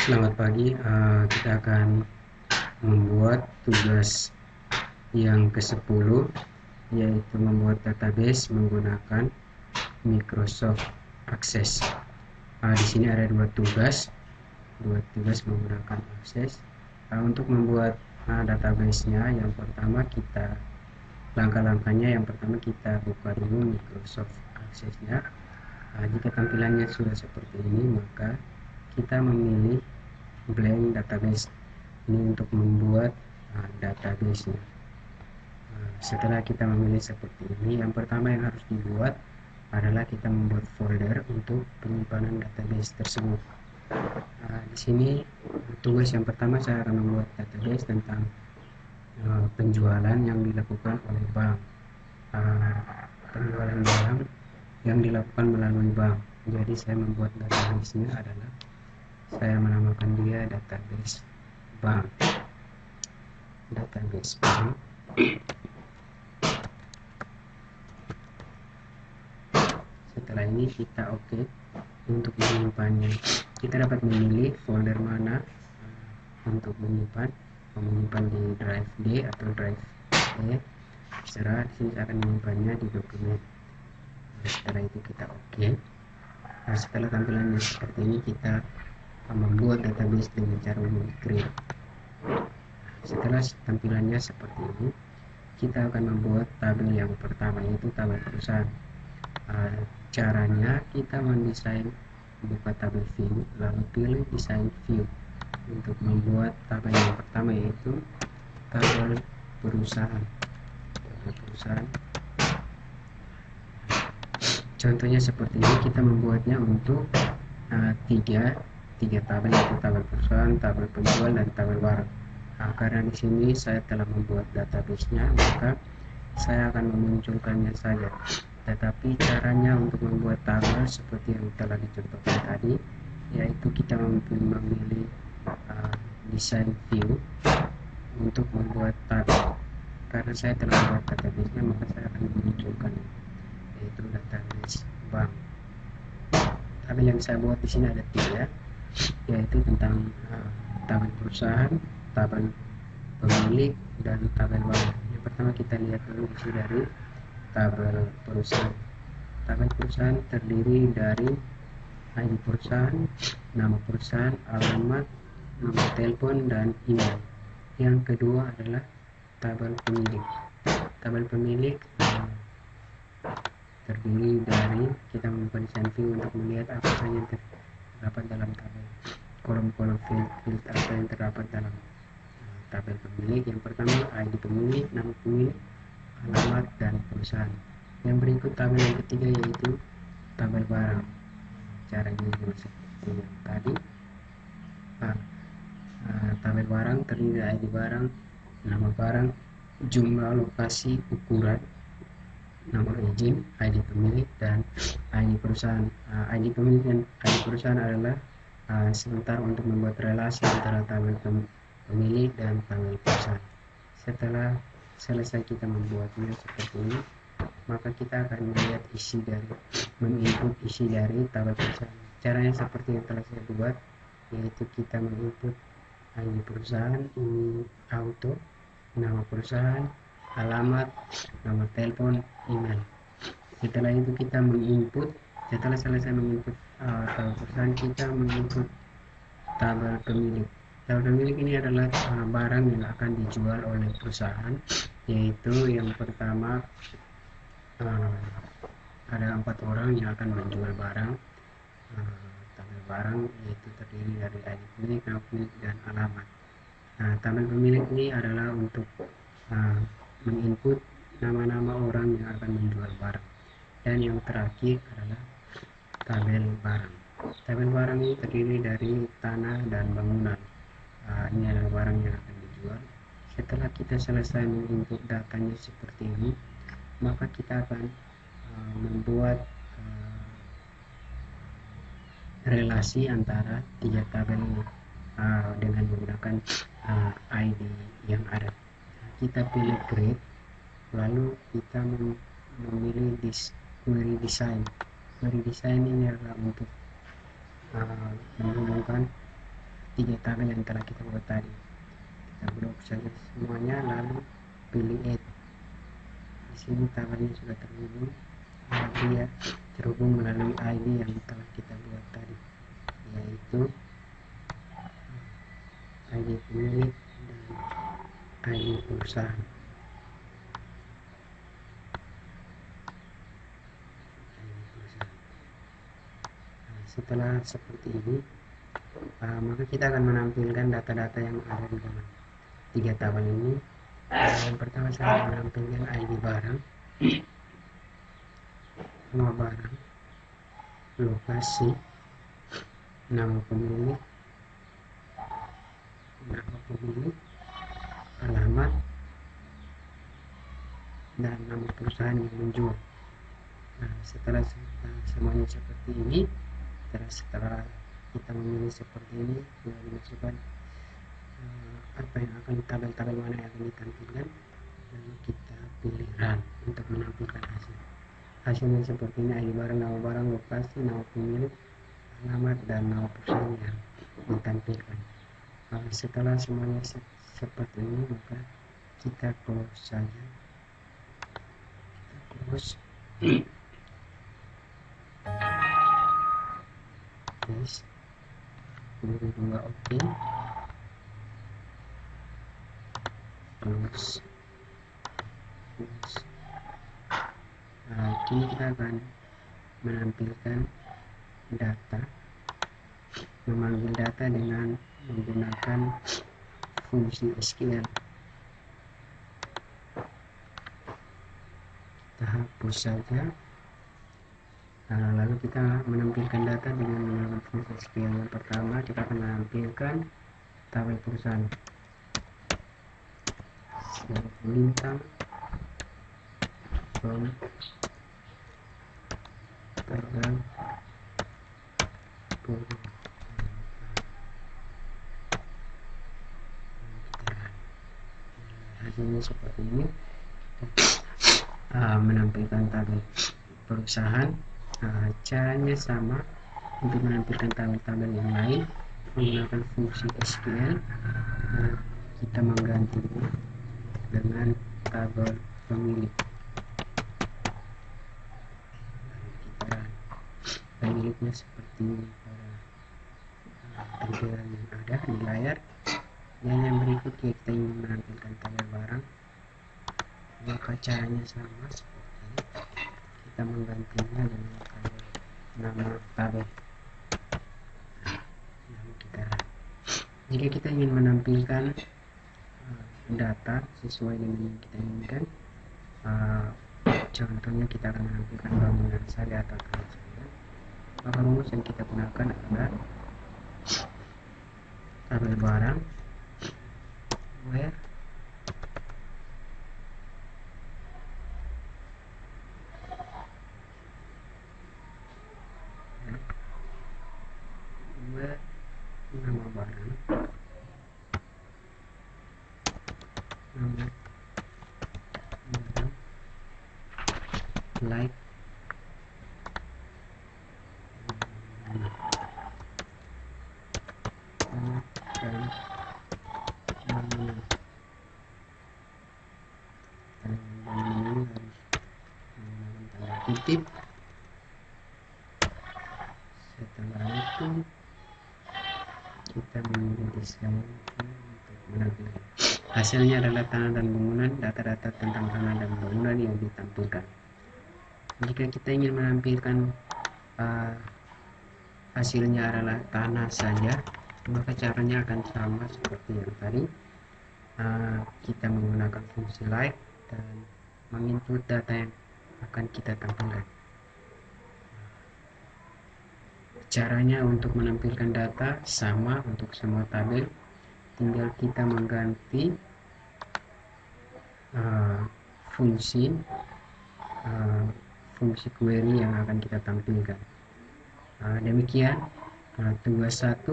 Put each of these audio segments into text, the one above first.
Selamat pagi, kita akan membuat tugas yang ke-10, yaitu membuat database menggunakan Microsoft Access. Di sini ada dua tugas menggunakan Access. Untuk membuat database-nya, yang pertama langkah-langkahnya, yang pertama kita buka dulu Microsoft Access-nya. Jika tampilannya sudah seperti ini, maka kita memilih blank database ini untuk membuat database-nya. Setelah kita memilih seperti ini, yang pertama yang harus dibuat adalah kita membuat folder untuk penyimpanan database tersebut. Di sini tugas yang pertama saya akan membuat database tentang penjualan yang dilakukan oleh bank. Penjualan barang yang dilakukan melalui bank. Jadi saya membuat database-nya adalah saya menamakan dia database bank. Setelah ini kita oke. Untuk menyimpannya, kita dapat memilih folder mana untuk menyimpan di drive D atau drive E. Terserah, di sini saya akan menyimpannya di dokumen. Setelah itu kita oke. Setelah tampilannya seperti ini, kita membuat database dengan cara create. Setelah tampilannya seperti ini, kita akan membuat tabel yang pertama, yaitu tabel perusahaan. Caranya kita mendesain, buka tabel view, lalu pilih design view untuk membuat tabel yang pertama, yaitu tabel perusahaan. Contohnya seperti ini, kita membuatnya untuk tiga tabel, yaitu tabel perusahaan, tabel penjual, dan tabel barang. Karena di sini saya telah membuat database-nya, maka saya akan memunculkannya saja. Tetapi caranya untuk membuat tabel seperti yang telah dicontohkan tadi, yaitu kita memilih design view untuk membuat tabel. Karena saya telah membuat database-nya, maka saya akan memunculkan, yaitu database bank. Tabel yang saya buat di sini ada tiga, yaitu tentang tabel perusahaan, tabel pemilik, dan tabel barang. Yang pertama kita lihat dulu isi dari tabel perusahaan. Tabel perusahaan terdiri dari ID perusahaan, nama perusahaan, alamat, nomor telepon, dan email. Yang kedua adalah tabel pemilik. Tabel pemilik terdiri dari, kita membuat desain view untuk melihat apa saja yang terdapat dalam tabel, kolom-kolom field apa yang terdapat dalam tabel pemilik. Yang pertama ID pemilik, nama pemilik, alamat, dan perusahaan. Yang berikut tabel yang ketiga, yaitu tabel barang. Caranya juga seperti yang tadi. Tabel barang terdiri dari ID barang, nama barang, jumlah, lokasi, ukuran, nomor izin, ID pemilik, dan ID perusahaan. ID pemilik dan ID perusahaan adalah sebentar untuk membuat relasi antara tabel pemilik dan tabel perusahaan. Setelah selesai kita membuatnya seperti ini, maka kita akan melihat menginput isi dari tabel perusahaan. Caranya seperti yang telah saya buat, yaitu kita menginput ID perusahaan, ini auto, nama perusahaan, alamat, nomor telepon, email. Setelah itu kita setelah selesai menginput tabel perusahaan, kita menginput tabel pemilik. Tabel pemilik ini adalah barang yang akan dijual oleh perusahaan, yaitu yang pertama ada 4 orang yang akan menjual barang. Tabel barang yaitu terdiri dari ID pemilik, nama pemilik, dan alamat. Tabel pemilik ini adalah untuk menginput nama-nama orang yang akan menjual barang. Dan yang terakhir adalah tabel barang. Tabel barang ini terdiri dari tanah dan bangunan. Ini adalah barang yang akan dijual. Setelah kita selesai menginput datanya seperti ini, maka kita akan membuat relasi antara tiga tabel ini dengan menggunakan ID yang ada. Kita pilih create, lalu kita memilih query design. Query design ini adalah untuk menghubungkan tiga tabel yang telah kita buat tadi. Kita blok saja semuanya, lalu pilih add. Di sini tabelnya sudah terhubung, dia terhubung melalui ID yang telah kita buat tadi, yaitu ID pemilik dan ID perusahaan. Setelah seperti ini, maka kita akan menampilkan data-data yang ada di dalam tiga tabel ini. Yang pertama saya menampilkan ID barang, nama barang, lokasi, nama pemilik, alamat, dan nama perusahaan yang menjual. Nah, setelah semuanya seperti ini, setelah kita memilih seperti ini, sudah dimasukkan apa yang akan tabel-tabel mana yang akan ditampilkan, lalu kita pilih run untuk menampilkan hasilnya seperti ini: ID barang, nama barang, lokasi, nama pemilik, alamat, dan nama perusahaan yang ditampilkan. Setelah semuanya seperti ini, maka kita close saja. Kita close. Yes. 22 oke. Close. Kini kita akan menampilkan data, memanggil data dengan menggunakan fungsi SQL. Kita hapus saja. Lalu kita menampilkan data dengan menggunakan fungsi SQL. Yang pertama kita akan menampilkan tabel perusahaan, bintang, tanggal, hasilnya seperti ini. Menampilkan tabel perusahaan, caranya sama untuk menampilkan tabel-tabel yang lain menggunakan fungsi SQL. Kita menggantinya dengan tabel pemilik. Pemiliknya seperti pada tampilan yang ada di layar. Dan yang berikutnya kita ingin menampilkan tabel barang, maka caranya sama seperti ini. Kita menggantinya dengan tabel, nama tabel. Jika kita ingin menampilkan data sesuai dengan yang kita inginkan, contohnya kita akan menampilkan bangunan saja atau tanah saja, maka rumus yang kita gunakan adalah tabel barang, where nama barang, like, dan bangunan. Bangunan harus menggunakan tanda kutip. Setelah itu kita memilih desain untuk menampilkan. Hasilnya adalah tanah dan bangunan, data-data tentang tanah dan bangunan yang ditampilkan. Jika kita ingin menampilkan hasilnya adalah tanah saja, maka caranya akan sama seperti yang tadi. Kita menggunakan fungsi like dan menginput data yang akan kita tampilkan. Caranya untuk menampilkan data sama untuk semua tabel, tinggal kita mengganti fungsi query yang akan kita tampilkan. Demikian tugas 1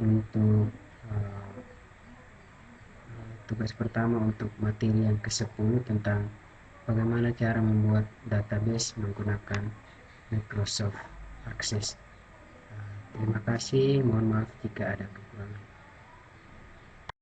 untuk tugas pertama untuk materi yang ke-10 tentang bagaimana cara membuat database menggunakan Microsoft Access. Terima kasih, mohon maaf jika ada kekurangan.